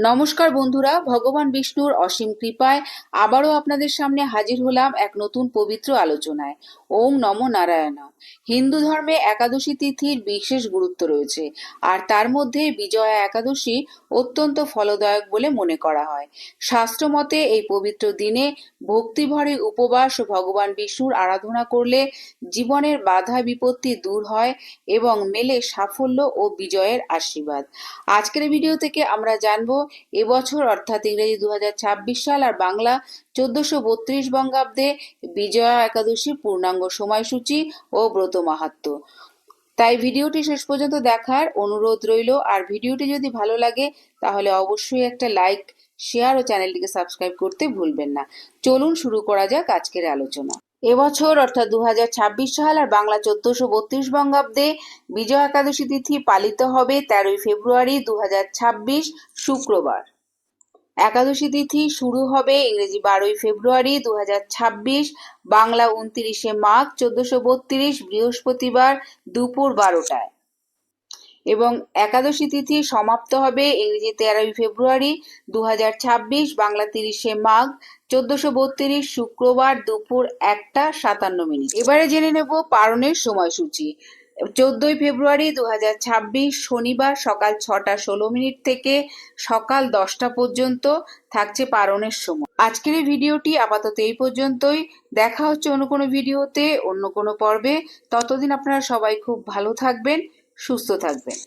নমস্কার বন্ধুরা, ভগবান বিষ্ণুর অসীম কৃপায় আবারও আপনাদের সামনে হাজির হলাম এক নতুন পবিত্র আলোচনায়। ওম নমো নারায়ণ। হিন্দু ধর্মে একাদশী তিথির বিশেষ গুরুত্ব রয়েছে, আর তার মধ্যে বিজয়া একাদশী অত্যন্ত ফলদায়ক বলে মনে করা হয়। শাস্ত্র মতে এই পবিত্র দিনে ভক্তিভরে উপবাস ও ভগবান বিষ্ণুর আরাধনা করলে জীবনের বাধা বিপত্তি দূর হয় এবং মেলে সাফল্য ও বিজয়ের আশীর্বাদ। আজকের ভিডিও থেকে আমরা জানবো এবছর অর্থাৎ ইংরেজি 2026 সাল আর বাংলা 1432 বঙ্গাব্দে বিজয়া একাদশীর পূর্ণাঙ্গ সময়সূচি ও ব্রত মাহাত্ম্য। তাই ভিডিওটি শেষ পর্যন্ত দেখার অনুরোধ রইল। আর ভিডিওটি যদি ভালো লাগে তাহলে অবশ্যই একটা লাইক, শেয়ার ও চ্যানেলটিকে সাবস্ক্রাইব করতে ভুলবেন না। চলুন শুরু করা যাক আজকের আলোচনা। এবছর অর্থাৎ 2026 সাল আর বাংলা 1432 বঙ্গাব্দে বিজয়া একাদশী তিথি পালিত হবে 13ই ফেব্রুয়ারি 2026 শুক্রবার। একাদশী তিথি শুরু হবে ইংরেজি 12ই ফেব্রুয়ারি 2026, বাংলা 29শে মাঘ 1432 বৃহস্পতিবার দুপুর 12টায় এবং একাদশী তিথি সমাপ্ত হবে ইংরেজি 13ই ফেব্রুয়ারি 2026, বাংলা 30শে মাঘ 1432 শুক্রবার দুপুর 1:57। এবারে জেনে নেব পারণের সময়সূচি। 14ই ফেব্রুয়ারি 2026 শনিবার সকাল 6:16 থেকে সকাল 10টা পর্যন্ত থাকছে পারণের সময়। আজকের এই ভিডিওটি আপাতত এই পর্যন্তই। দেখা হচ্ছে অন্য কোনো ভিডিওতে, অন্য কোনো পর্বে। ততদিন আপনারা সবাই খুব ভালো থাকবেন, সুস্থ থাকবেন।